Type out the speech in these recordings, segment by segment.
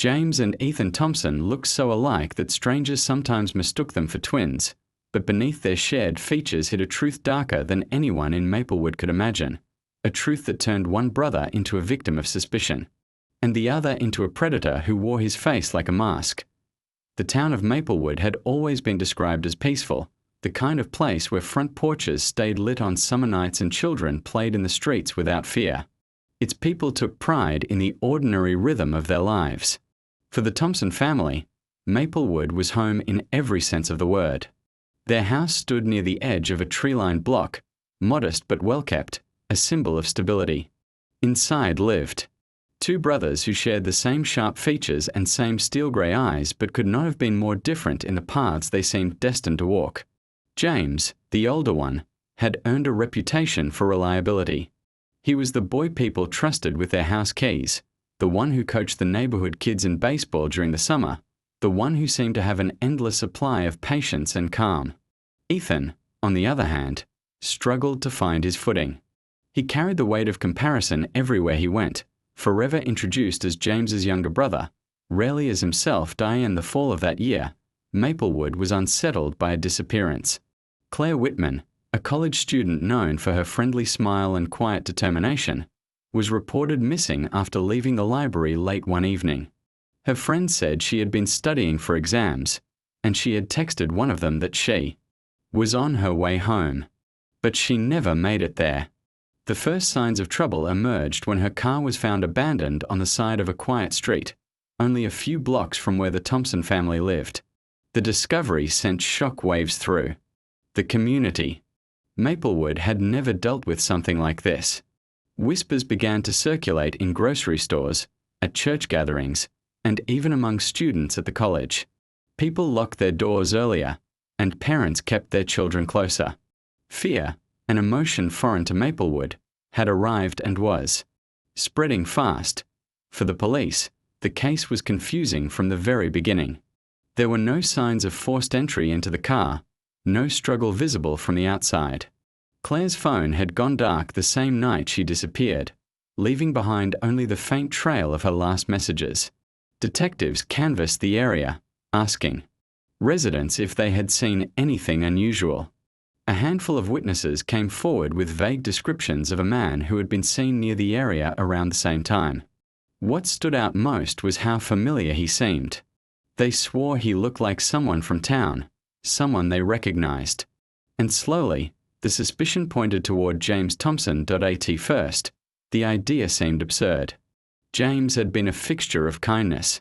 James and Ethan Thompson looked so alike that strangers sometimes mistook them for twins, but beneath their shared features hid a truth darker than anyone in Maplewood could imagine, a truth that turned one brother into a victim of suspicion, and the other into a predator who wore his face like a mask. The town of Maplewood had always been described as peaceful, the kind of place where front porches stayed lit on summer nights and children played in the streets without fear. Its people took pride in the ordinary rhythm of their lives. For the Thompson family, Maplewood was home in every sense of the word. Their house stood near the edge of a tree-lined block, modest but well-kept, a symbol of stability. Inside lived two brothers who shared the same sharp features and same steel-grey eyes but could not have been more different in the paths they seemed destined to walk. James, the older one, had earned a reputation for reliability. He was the boy people trusted with their house keys, the one who coached the neighborhood kids in baseball during the summer, the one who seemed to have an endless supply of patience and calm. Ethan, on the other hand, struggled to find his footing. He carried the weight of comparison everywhere he went, forever introduced as James's younger brother, rarely as himself. In the fall of that year, Maplewood was unsettled by a disappearance. Claire Whitman, a college student known for her friendly smile and quiet determination, was reported missing after leaving the library late one evening. Her friends said she had been studying for exams, and she had texted one of them that she was on her way home. But she never made it there. The first signs of trouble emerged when her car was found abandoned on the side of a quiet street, only a few blocks from where the Thompson family lived. The discovery sent shock waves through the community. Maplewood had never dealt with something like this. Whispers began to circulate in grocery stores, at church gatherings, and even among students at the college. People locked their doors earlier, and parents kept their children closer. Fear, an emotion foreign to Maplewood, had arrived and was spreading fast. For the police, the case was confusing from the very beginning. There were no signs of forced entry into the car, no struggle visible from the outside. Claire's phone had gone dark the same night she disappeared, leaving behind only the faint trail of her last messages. Detectives canvassed the area, asking residents if they had seen anything unusual. A handful of witnesses came forward with vague descriptions of a man who had been seen near the area around the same time. What stood out most was how familiar he seemed. They swore he looked like someone from town, someone they recognized. And slowly, the suspicion pointed toward James Thompson. At first, the idea seemed absurd. James had been a fixture of kindness.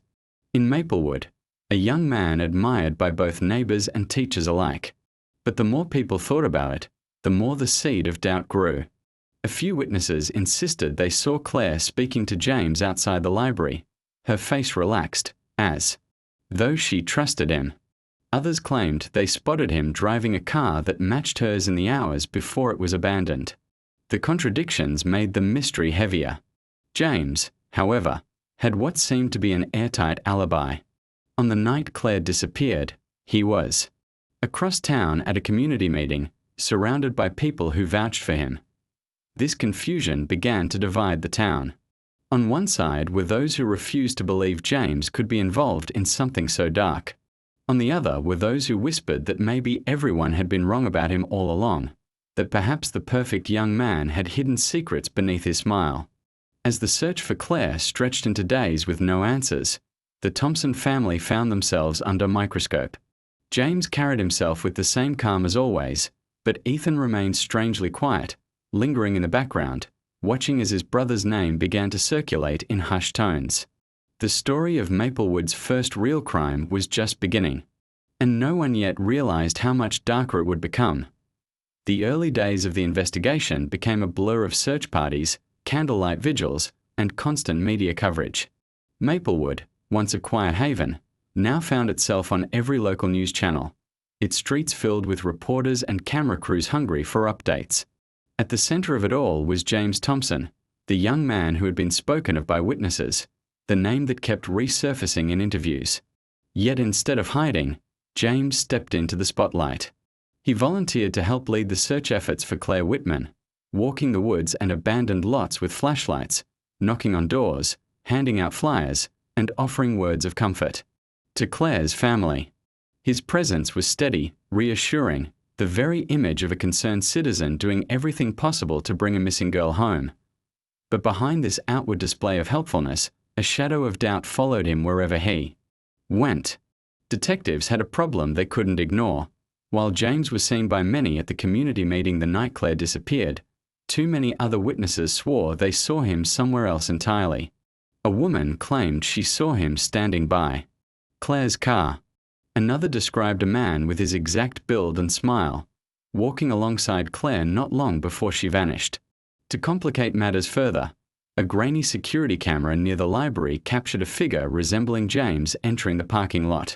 In Maplewood, a young man admired by both neighbors and teachers alike. But the more people thought about it, the more the seed of doubt grew. A few witnesses insisted they saw Claire speaking to James outside the library, her face relaxed, as though she trusted him. Others claimed they spotted him driving a car that matched hers in the hours before it was abandoned. The contradictions made the mystery heavier. James, however, had what seemed to be an airtight alibi. On the night Claire disappeared, he was across town at a community meeting, surrounded by people who vouched for him. This confusion began to divide the town. On one side were those who refused to believe James could be involved in something so dark. On the other were those who whispered that maybe everyone had been wrong about him all along, that perhaps the perfect young man had hidden secrets beneath his smile. As the search for Claire stretched into days with no answers, the Thompson family found themselves under a microscope. James carried himself with the same calm as always, but Ethan remained strangely quiet, lingering in the background, watching as his brother's name began to circulate in hushed tones. The story of Maplewood's first real crime was just beginning, and no one yet realized how much darker it would become. The early days of the investigation became a blur of search parties, candlelight vigils, and constant media coverage. Maplewood, once a quiet haven, now found itself on every local news channel, its streets filled with reporters and camera crews hungry for updates. At the center of it all was James Thompson, the young man who had been spoken of by witnesses, the name that kept resurfacing in interviews. Yet instead of hiding, James stepped into the spotlight. He volunteered to help lead the search efforts for Claire Whitman, walking the woods and abandoned lots with flashlights, knocking on doors, handing out flyers, and offering words of comfort. To Claire's family, his presence was steady, reassuring, the very image of a concerned citizen doing everything possible to bring a missing girl home. But behind this outward display of helpfulness, a shadow of doubt followed him wherever he went. Detectives had a problem they couldn't ignore. While James was seen by many at the community meeting the night Claire disappeared, too many other witnesses swore they saw him somewhere else entirely. A woman claimed she saw him standing by Claire's car. Another described a man with his exact build and smile, walking alongside Claire not long before she vanished. To complicate matters further, a grainy security camera near the library captured a figure resembling James entering the parking lot.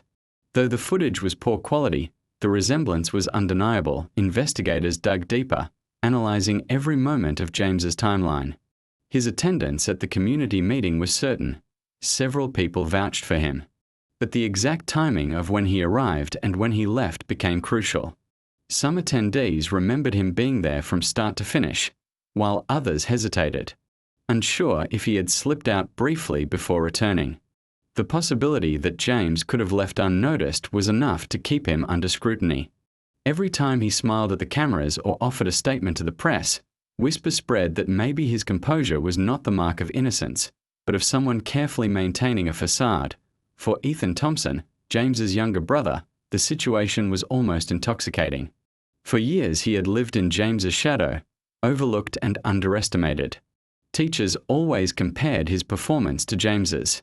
Though the footage was poor quality, the resemblance was undeniable. Investigators dug deeper, analyzing every moment of James's timeline. His attendance at the community meeting was certain. Several people vouched for him. But the exact timing of when he arrived and when he left became crucial. Some attendees remembered him being there from start to finish, while others hesitated, unsure if he had slipped out briefly before returning. The possibility that James could have left unnoticed was enough to keep him under scrutiny. Every time he smiled at the cameras or offered a statement to the press, whispers spread that maybe his composure was not the mark of innocence, but of someone carefully maintaining a facade. For Ethan Thompson, James's younger brother, the situation was almost intoxicating. For years he had lived in James's shadow, overlooked and underestimated. Teachers always compared his performance to James's.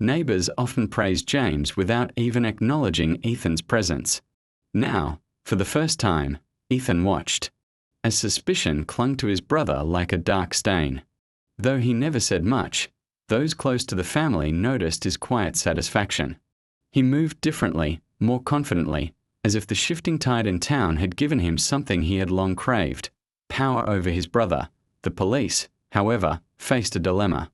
Neighbors often praised James without even acknowledging Ethan's presence. Now, for the first time, Ethan watched, as suspicion clung to his brother like a dark stain. Though he never said much, those close to the family noticed his quiet satisfaction. He moved differently, more confidently, as if the shifting tide in town had given him something he had long craved: power over his brother. The police, however, faced a dilemma.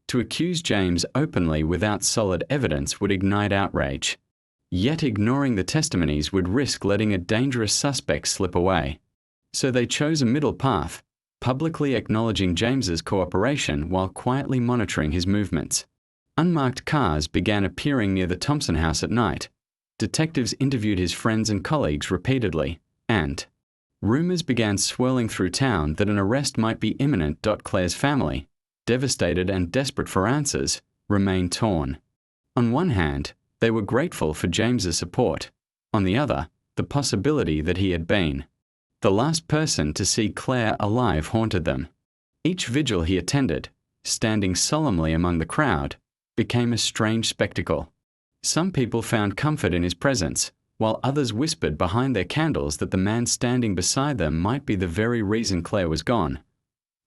To accuse James openly without solid evidence would ignite outrage. Yet ignoring the testimonies would risk letting a dangerous suspect slip away. So they chose a middle path, publicly acknowledging James's cooperation while quietly monitoring his movements. Unmarked cars began appearing near the Thompson house at night. Detectives interviewed his friends and colleagues repeatedly, and rumors began swirling through town that an arrest might be imminent. Claire's family, devastated and desperate for answers, remained torn. On one hand, they were grateful for James's support. On the other, the possibility that he had been the last person to see Claire alive haunted them. Each vigil he attended, standing solemnly among the crowd, became a strange spectacle. Some people found comfort in his presence, while others whispered behind their candles that the man standing beside them might be the very reason Claire was gone.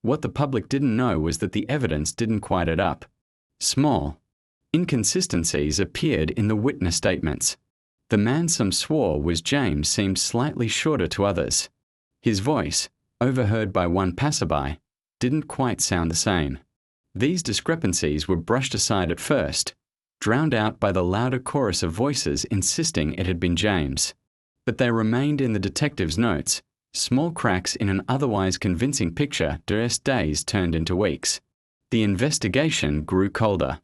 What the public didn't know was that the evidence didn't quite add up. Small inconsistencies appeared in the witness statements. The man some swore was James seemed slightly shorter to others. His voice, overheard by one passerby, didn't quite sound the same. These discrepancies were brushed aside at first, drowned out by the louder chorus of voices insisting it had been James. But they remained in the detective's notes, small cracks in an otherwise convincing picture. Days turned into weeks. The investigation grew colder.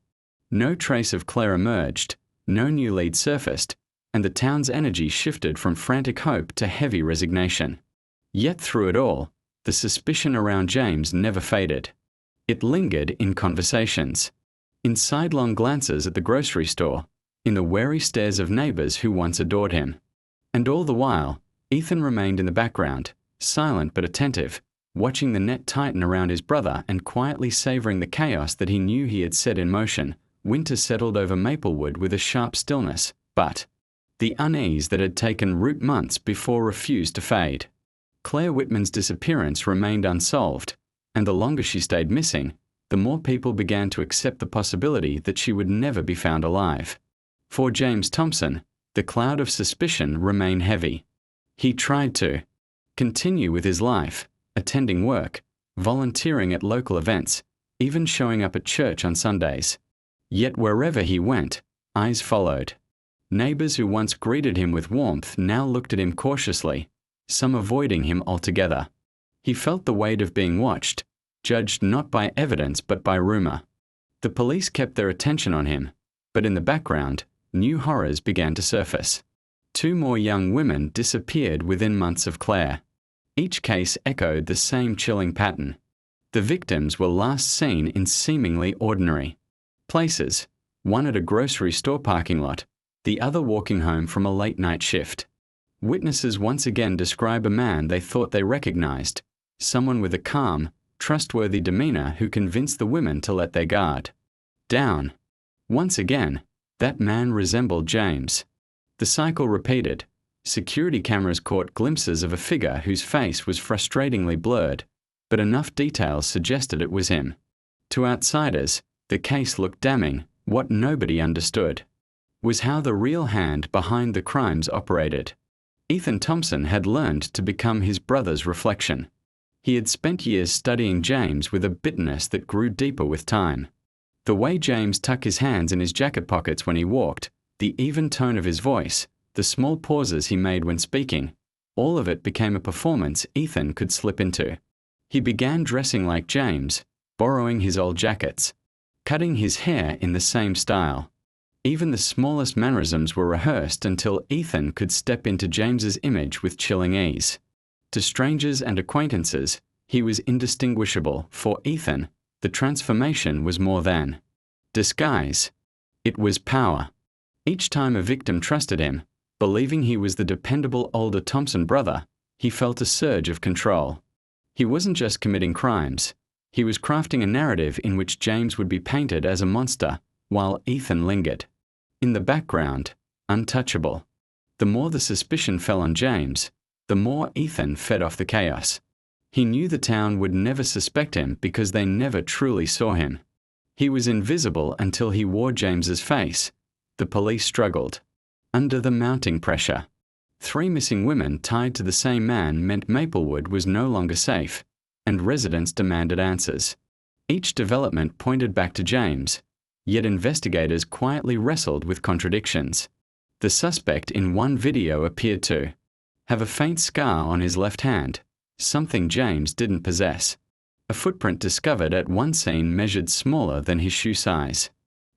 No trace of Claire emerged, no new lead surfaced, and the town's energy shifted from frantic hope to heavy resignation. Yet through it all, the suspicion around James never faded. It lingered in conversations, in sidelong glances at the grocery store, in the wary stares of neighbors who once adored him. And all the while, Ethan remained in the background, silent but attentive, watching the net tighten around his brother and quietly savoring the chaos that he knew he had set in motion. Winter settled over Maplewood with a sharp stillness, but the unease that had taken root months before refused to fade. Claire Whitman's disappearance remained unsolved, and the longer she stayed missing, the more people began to accept the possibility that she would never be found alive. For James Thompson, the cloud of suspicion remained heavy. He tried to continue with his life, attending work, volunteering at local events, even showing up at church on Sundays. Yet wherever he went, eyes followed. Neighbors who once greeted him with warmth now looked at him cautiously, some avoiding him altogether. He felt the weight of being watched, judged not by evidence but by rumor. The police kept their attention on him, But in the background, new horrors began to surface. 2 more young women disappeared within months of Claire. Each case echoed the same chilling pattern. The victims were last seen in seemingly ordinary places, one at a grocery store parking lot, the other walking home from a late-night shift. Witnesses once again describe a man they thought they recognized, someone with a calm, trustworthy demeanor who convinced the women to let their guard down. Once again, that man resembled James. The cycle repeated. Security cameras caught glimpses of a figure whose face was frustratingly blurred, but enough details suggested it was him. To outsiders, the case looked damning. What nobody understood was how the real hand behind the crimes operated. Ethan Thompson had learned to become his brother's reflection. He had spent years studying James with a bitterness that grew deeper with time. The way James tucked his hands in his jacket pockets when he walked, the even tone of his voice, the small pauses he made when speaking, all of it became a performance Ethan could slip into. He began dressing like James, borrowing his old jackets, cutting his hair in the same style. Even the smallest mannerisms were rehearsed until Ethan could step into James's image with chilling ease. To strangers and acquaintances, he was indistinguishable. For Ethan, the transformation was more than disguise. It was power. Each time a victim trusted him, believing he was the dependable older Thompson brother, he felt a surge of control. He wasn't just committing crimes. He was crafting a narrative in which James would be painted as a monster, while Ethan lingered in the background, untouchable. The more the suspicion fell on James, the more Ethan fed off the chaos. He knew the town would never suspect him because they never truly saw him. He was invisible until he wore James's face. The police struggled under the mounting pressure. 3 missing women tied to the same man meant Maplewood was no longer safe, and residents demanded answers. Each development pointed back to James, yet investigators quietly wrestled with contradictions. The suspect in one video appeared to have a faint scar on his left hand, something James didn't possess. A footprint discovered at one scene measured smaller than his shoe size.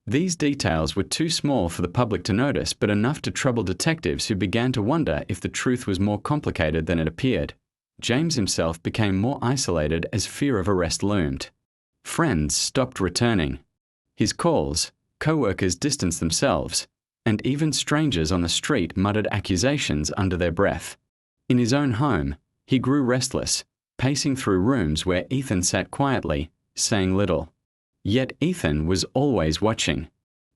These details were too small for the public to notice, but enough to trouble detectives who began to wonder if the truth was more complicated than it appeared. James himself became more isolated as fear of arrest loomed. Friends stopped returning. His calls, co-workers distanced themselves, and even strangers on the street muttered accusations under their breath. In his own home, he grew restless, pacing through rooms where Ethan sat quietly, saying little. Yet Ethan was always watching,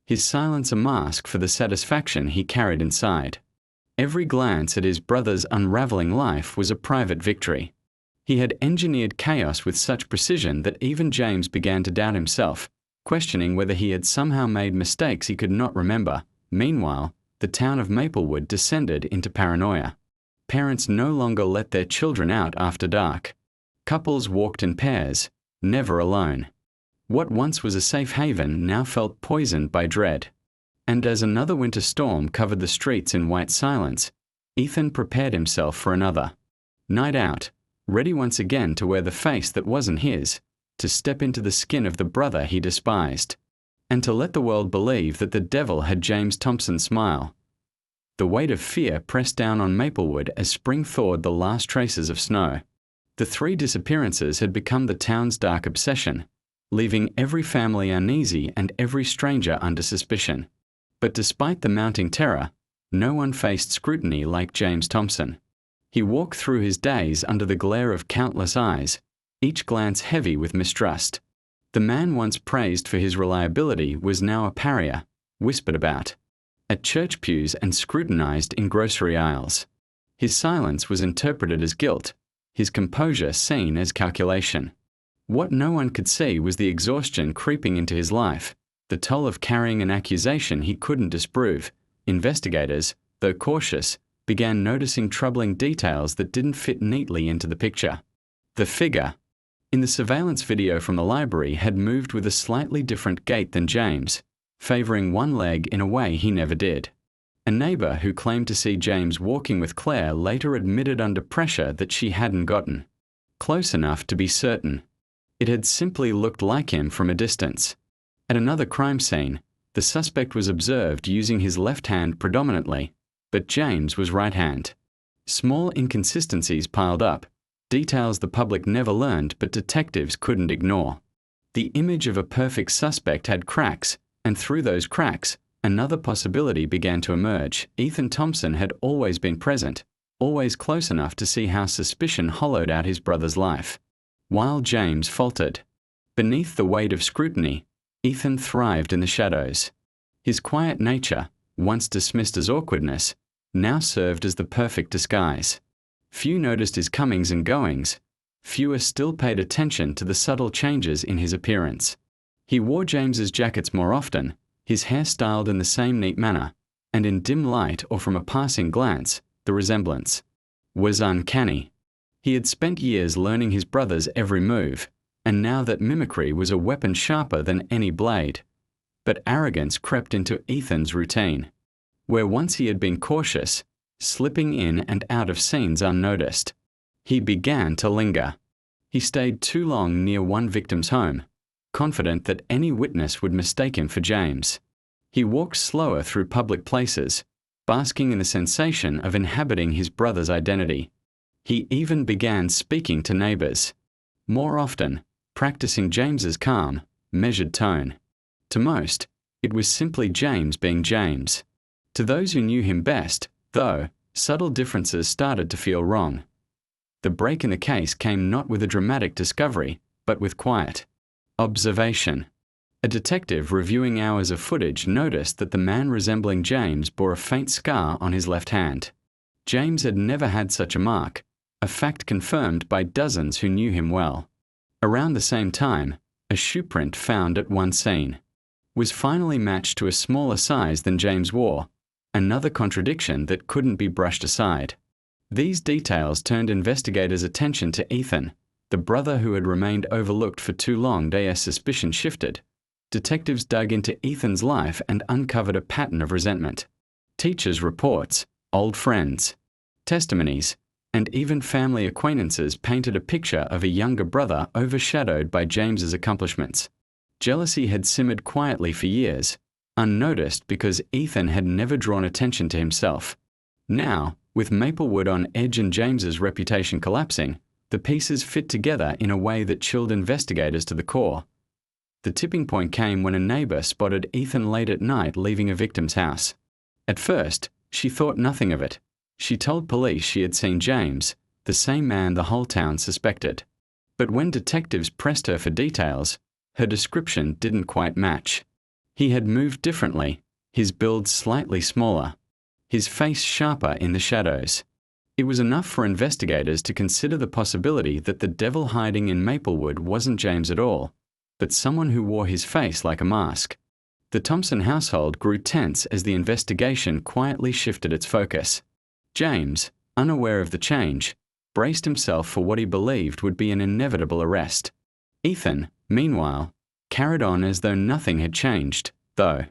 his silence a mask for the satisfaction he carried inside. Every glance at his brother's unraveling life was a private victory. He had engineered chaos with such precision that even James began to doubt himself, questioning whether he had somehow made mistakes he could not remember. Meanwhile, the town of Maplewood descended into paranoia. Parents no longer let their children out after dark. Couples walked in pairs, never alone. What once was a safe haven now felt poisoned by dread. And as another winter storm covered the streets in white silence, Ethan prepared himself for another night out, ready once again to wear the face that wasn't his, to step into the skin of the brother he despised, and to let the world believe that the devil had James Thompson's smile. The weight of fear pressed down on Maplewood as spring thawed the last traces of snow. The 3 disappearances had become the town's dark obsession, leaving every family uneasy and every stranger under suspicion. But despite the mounting terror, no one faced scrutiny like James Thompson. He walked through his days under the glare of countless eyes, each glance heavy with mistrust. The man once praised for his reliability was now a pariah, whispered about at church pews and scrutinized in grocery aisles. His silence was interpreted as guilt, his composure seen as calculation. What no one could see was the exhaustion creeping into his life, the toll of carrying an accusation he couldn't disprove. Investigators, though cautious, began noticing troubling details that didn't fit neatly into the picture. The figure in the surveillance video from the library had moved with a slightly different gait than James, favoring one leg in a way he never did. A neighbor who claimed to see James walking with Claire later admitted under pressure that she hadn't gotten close enough to be certain. It had simply looked like him from a distance. At another crime scene, The suspect was observed using his left hand predominantly, but James was right-hand. Small inconsistencies piled up, details the public never learned but detectives couldn't ignore. The image of a perfect suspect had cracks, and through those cracks, another possibility began to emerge. Ethan Thompson had always been present, always close enough to see how suspicion hollowed out his brother's life. While James faltered. Beneath the weight of scrutiny, Ethan thrived in the shadows. His quiet nature, once dismissed as awkwardness, now served as the perfect disguise. Few noticed his comings and goings. Fewer still paid attention to the subtle changes in his appearance. He wore James's jackets more often, his hair styled in the same neat manner, and in dim light or from a passing glance, the resemblance was uncanny. He had spent years learning his brother's every move, and now that mimicry was a weapon sharper than any blade. But arrogance crept into Ethan's routine. Where once he had been cautious, slipping in and out of scenes unnoticed, he began to linger. He stayed too long near one victim's home, confident that any witness would mistake him for James. He walked slower through public places, basking in the sensation of inhabiting his brother's identity. He even began speaking to neighbors. More often, practicing James's calm, measured tone. To most, it was simply James being James. To those who knew him best, though, subtle differences started to feel wrong. The break in the case came not with a dramatic discovery, but with quiet observation. A detective reviewing hours of footage noticed that the man resembling James bore a faint scar on his left hand. James had never had such a mark, a fact confirmed by dozens who knew him well. Around the same time, a shoe print found at one scene was finally matched to a smaller size than James wore, another contradiction that couldn't be brushed aside. These details turned investigators' attention to Ethan, the brother who had remained overlooked for too long. As suspicion shifted, detectives dug into Ethan's life and uncovered a pattern of resentment. Teachers' reports, old friends, testimonies, and even family acquaintances painted a picture of a younger brother overshadowed by James's accomplishments. Jealousy had simmered quietly for years, unnoticed because Ethan had never drawn attention to himself. Now, with Maplewood on edge and James's reputation collapsing, the pieces fit together in a way that chilled investigators to the core. The tipping point came when a neighbor spotted Ethan late at night leaving a victim's house. At first, she thought nothing of it. She told police she had seen James, the same man the whole town suspected. But when detectives pressed her for details, her description didn't quite match. He had moved differently, his build slightly smaller, his face sharper in the shadows. It was enough for investigators to consider the possibility that the devil hiding in Maplewood wasn't James at all, but someone who wore his face like a mask. The Thompson household grew tense as the investigation quietly shifted its focus. James, unaware of the change, braced himself for what he believed would be an inevitable arrest. Ethan, meanwhile, carried on as though nothing had changed, though.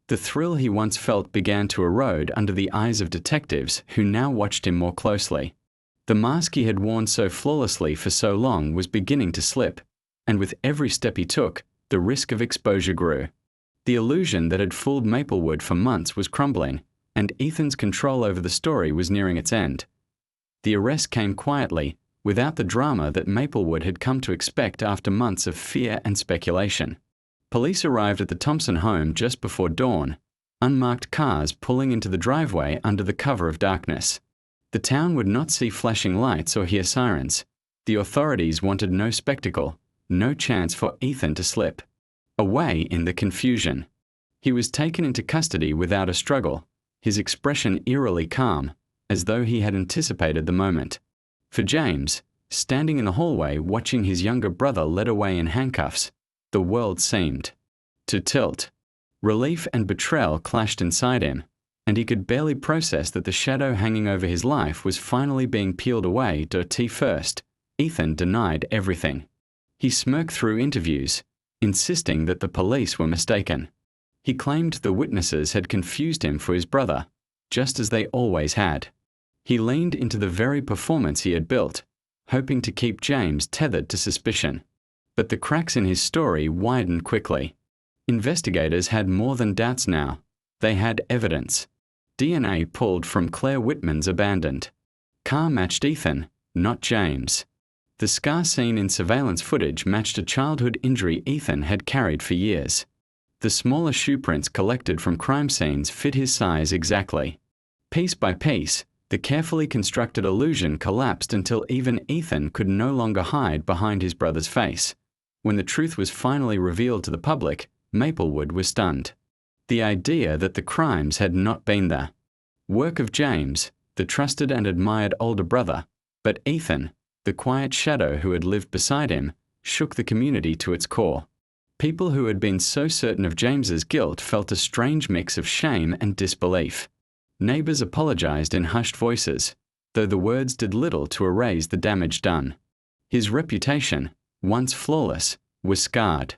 The thrill he once felt began to erode under the eyes of detectives who now watched him more closely. The mask he had worn so flawlessly for so long was beginning to slip, and with every step he took, the risk of exposure grew. The illusion that had fooled Maplewood for months was crumbling, and Ethan's control over the story was nearing its end. The arrest came quietly, without the drama that Maplewood had come to expect after months of fear and speculation. Police arrived at the Thompson home just before dawn, unmarked cars pulling into the driveway under the cover of darkness. The town would not see flashing lights or hear sirens. The authorities wanted no spectacle, no chance for Ethan to slip away in the confusion. He was taken into custody without a struggle, his expression eerily calm, as though he had anticipated the moment. For James, standing in the hallway watching his younger brother led away in handcuffs, the world seemed to tilt. Relief and betrayal clashed inside him, and he could barely process that the shadow hanging over his life was finally being peeled away. First, Ethan denied everything. He smirked through interviews, insisting that the police were mistaken. He claimed the witnesses had confused him for his brother, just as they always had. He leaned into the very performance he had built, hoping to keep James tethered to suspicion. But the cracks in his story widened quickly. Investigators had more than doubts now. They had evidence. DNA pulled from Claire Whitman's abandoned car matched Ethan, not James. The scar seen in surveillance footage matched a childhood injury Ethan had carried for years. The smaller shoe prints collected from crime scenes fit his size exactly. Piece by piece, the carefully constructed illusion collapsed until even Ethan could no longer hide behind his brother's face. When the truth was finally revealed to the public, Maplewood was stunned. The idea that the crimes had not been the work of James, the trusted and admired older brother, but Ethan, the quiet shadow who had lived beside him, shook the community to its core. People who had been so certain of James's guilt felt a strange mix of shame and disbelief. Neighbors apologized in hushed voices, though the words did little to erase the damage done. His reputation, once flawless, was scarred.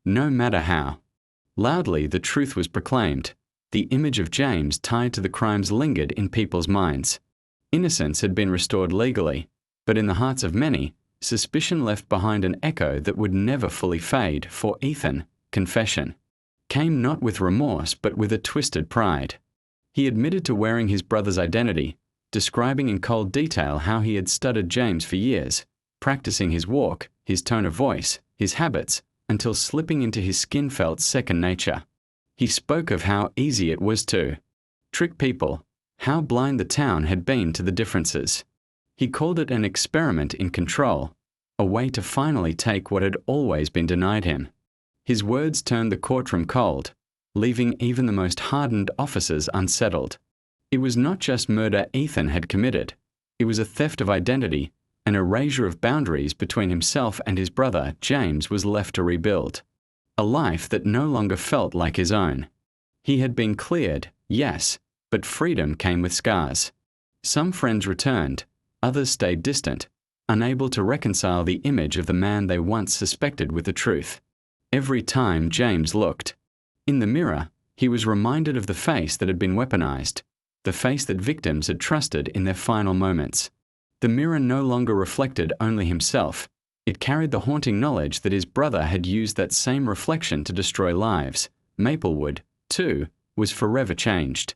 No matter how loudly the truth was proclaimed, the image of James tied to the crimes lingered in people's minds. Innocence had been restored legally, but in the hearts of many, suspicion left behind an echo that would never fully fade. For Ethan, confession came not with remorse but with a twisted pride. He admitted to wearing his brother's identity, describing in cold detail how he had studied James for years, practicing his walk, his tone of voice, his habits, until slipping into his skin felt second nature. He spoke of how easy it was to trick people, how blind the town had been to the differences. He called it an experiment in control, a way to finally take what had always been denied him. His words turned the courtroom cold, leaving even the most hardened officers unsettled. It was not just murder Ethan had committed. It was a theft of identity, an erasure of boundaries between himself and his brother James was left to rebuild. A life that no longer felt like his own. He had been cleared, yes, but freedom came with scars. Some friends returned, others stayed distant, unable to reconcile the image of the man they once suspected with the truth. Every time James looked in the mirror, he was reminded of the face that had been weaponized, the face that victims had trusted in their final moments. The mirror no longer reflected only himself. It carried the haunting knowledge that his brother had used that same reflection to destroy lives. Maplewood, too, was forever changed.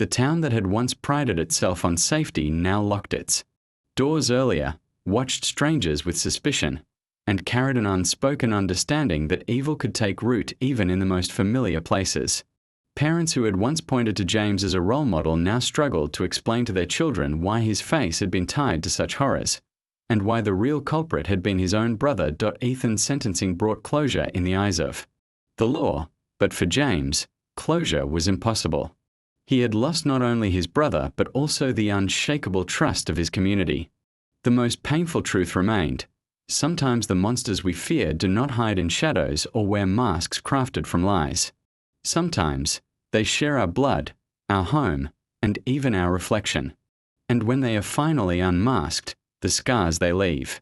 The town that had once prided itself on safety now locked its doors earlier, watched strangers with suspicion, and carried an unspoken understanding that evil could take root even in the most familiar places. Parents who had once pointed to James as a role model now struggled to explain to their children why his face had been tied to such horrors, and why the real culprit had been his own brother. Ethan's sentencing brought closure in the eyes of the law, but for James, closure was impossible. He had lost not only his brother but also the unshakable trust of his community. The most painful truth remained. Sometimes the monsters we fear do not hide in shadows or wear masks crafted from lies. Sometimes they share our blood, our home, and even our reflection. And when they are finally unmasked, the scars they leave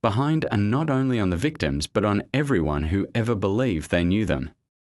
behind are not only on the victims but on everyone who ever believed they knew them.